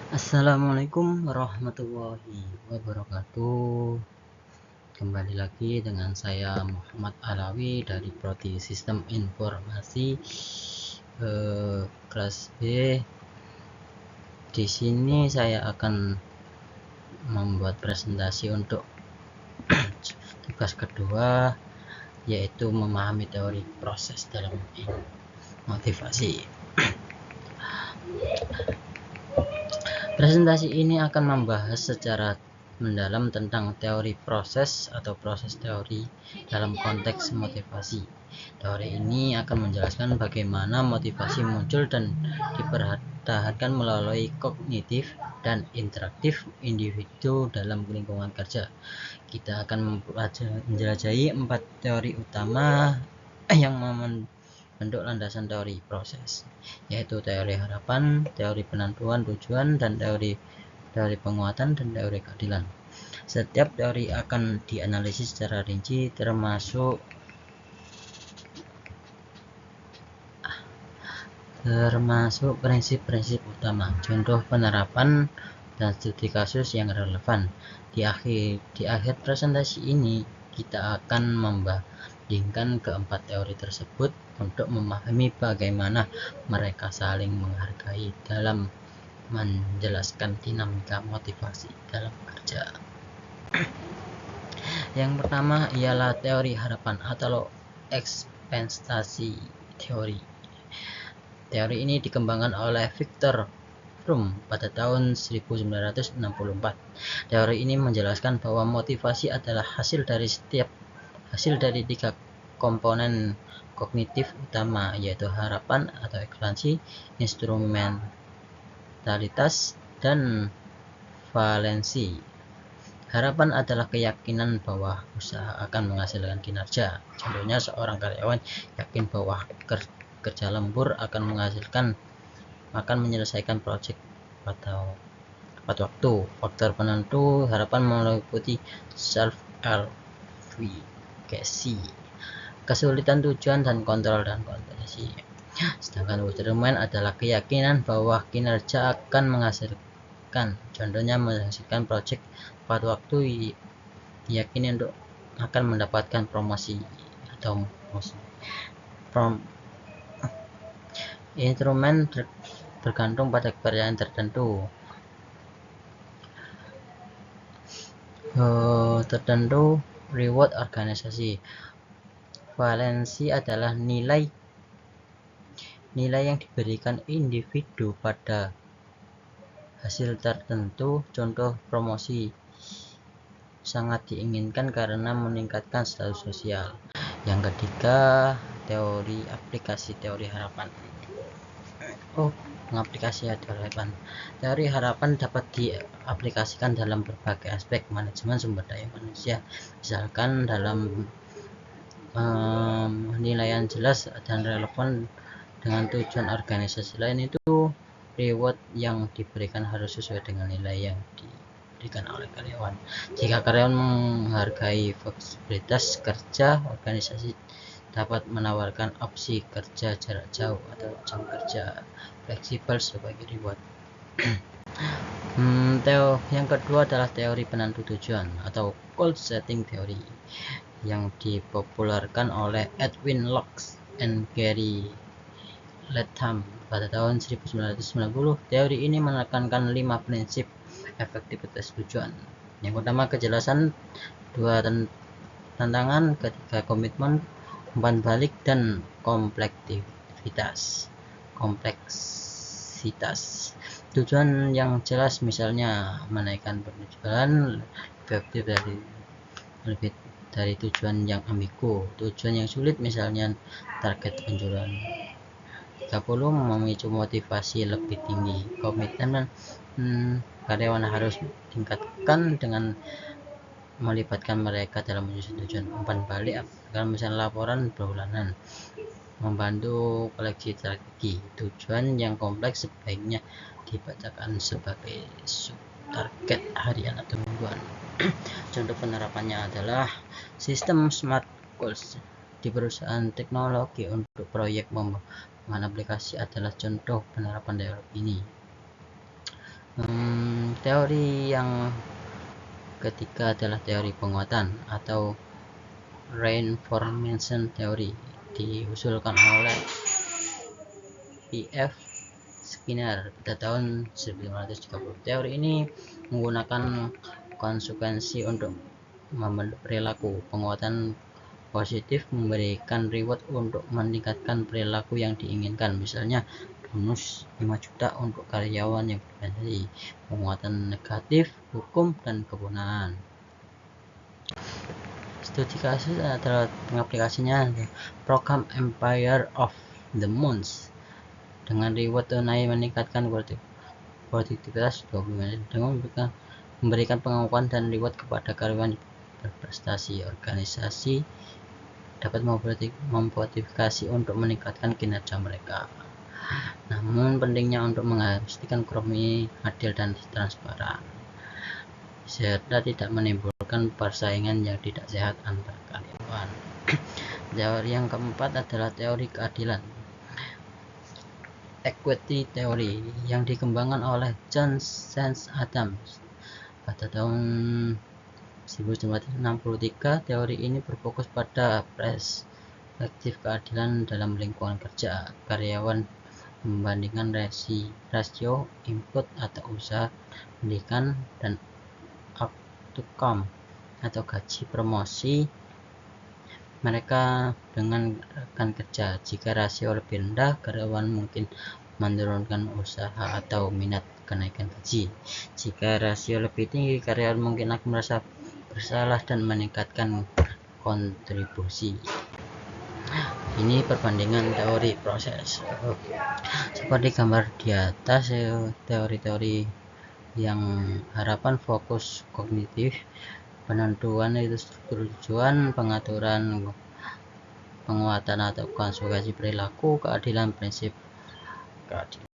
Assalamualaikum warahmatullahi wabarakatuh. Kembali lagi dengan saya Muhammad Alawi dari Prodi Sistem Informasi kelas B. Di sini saya akan membuat presentasi untuk tugas kedua, yaitu memahami teori proses dalam motivasi. Presentasi ini akan membahas secara mendalam tentang teori proses atau proses teori dalam konteks motivasi. Teori ini akan menjelaskan bagaimana motivasi muncul dan dipertahankan melalui kognitif dan interaktif individu dalam lingkungan kerja. Kita akan menjelajahi 4 teori utama yang bentuk landasan teori proses, yaitu teori harapan, teori penentuan tujuan, dan teori penguatan dan teori keadilan. Setiap teori akan dianalisis secara rinci termasuk prinsip-prinsip utama, contoh penerapan, dan studi kasus yang relevan. Di akhir presentasi ini kita akan membandingkan keempat teori tersebut untuk memahami bagaimana mereka saling menghargai dalam menjelaskan dinamika motivasi dalam kerja. Yang pertama ialah teori harapan atau ekspektasi teori. Teori ini dikembangkan oleh Victor Fromm pada tahun 1964. Teori ini menjelaskan bahwa motivasi adalah hasil dari 3 komponen kognitif utama, yaitu harapan atau ekspektasi, instrumentalitas, dan valensi. Harapan adalah keyakinan bahwa usaha akan menghasilkan kinerja. Contohnya, seorang karyawan yakin bahwa kerja lembur akan menyelesaikan proyek pada tepat waktu. Faktor penentu harapan meliputi self-verifikasi, kesulitan tujuan, dan kontrol dan kompetisi. Sedangkan instrumen adalah keyakinan bahwa kinerja akan menghasilkan. Contohnya, menghasilkan proyek tepat waktu, diyakini untuk akan mendapatkan promosi atau instrumen bergantung pada kepercayaan tertentu. Reward organisasi. Valensi adalah nilai yang diberikan individu pada hasil tertentu. Contoh, promosi sangat diinginkan karena meningkatkan status sosial. Yang ketiga, teori aplikasi teori harapan. Mengaplikasi harapan. Teori harapan dapat diaplikasikan dalam berbagai aspek manajemen sumber daya manusia, misalkan dalam penilaian jelas dan relevan dengan tujuan organisasi lain. Itu reward yang diberikan harus sesuai dengan nilai yang diberikan oleh karyawan. Jika karyawan menghargai fleksibilitas kerja, organisasi dapat menawarkan opsi kerja jarak jauh atau jam kerja fleksibel sebagai reward. Yang kedua adalah teori penentu tujuan atau goal setting theory yang dipopulerkan oleh Edwin Locke and Gary Latham pada tahun 1990. Teori ini menekankan 5 prinsip efektivitas tujuan. Yang pertama, kejelasan, 2, tantangan, ketiga, komitmen, 4, balik, dan kompleksitas. Tujuan yang jelas misalnya menaikkan penjualan, efektif lebih dari tujuan yang ambigu. Tujuan yang sulit misalnya target penjualan 30, memicu motivasi lebih tinggi. Komitmen karyawan harus tingkatkan dengan melibatkan mereka dalam menyusun tujuan. Umpan balik akan misalnya laporan bulanan, membantu koleksi strategi. Tujuan yang kompleks sebaiknya dibacakan sebagai sub-target harian atau mingguan. Contoh penerapannya adalah sistem SMART Goals di perusahaan teknologi untuk proyek pengembangan aplikasi adalah contoh penerapan teori ini. Teori yang ketiga adalah teori penguatan atau reinforcement theory, diusulkan oleh P.F. Skinner pada tahun 1930. Teori ini menggunakan konsekuensi untuk membentuk perilaku. Penguatan positif memberikan reward untuk meningkatkan perilaku yang diinginkan, misalnya bonus 5 juta untuk karyawan yang berprestasi. Penguatan negatif, hukum dan kepunaan. Studi kasus adalah pengaplikasinya program Empire of the Moons dengan reward tunai meningkatkan produktivitas 20% dengan memberikan pengakuan dan reward kepada karyawan berprestasi. Organisasi dapat memotivasi untuk meningkatkan kinerja mereka. Namun pentingnya untuk memastikan kompromi adil dan transparan serta tidak menimbulkan persaingan yang tidak sehat antar karyawan. Teori yang keempat adalah teori keadilan, equity theory, yang dikembangkan oleh John Saint Adams pada tahun 1963. Teori ini berfokus pada perspektif keadilan dalam lingkungan kerja. Karyawan membandingkan rasio input atau usaha pendidikan dan outcome atau gaji promosi mereka dengan rekan kerja. Jika rasio lebih rendah, karyawan mungkin menurunkan usaha atau minat kenaikan gaji. Jika rasio lebih tinggi, karyawan mungkin akan merasa bersalah dan meningkatkan kontribusi. Ini perbandingan teori proses. Seperti gambar di atas, teori-teori yang harapan fokus kognitif, penentuan itu struktur tujuan, pengaturan penguatan atau konsekuensi perilaku, keadilan prinsip keadilan.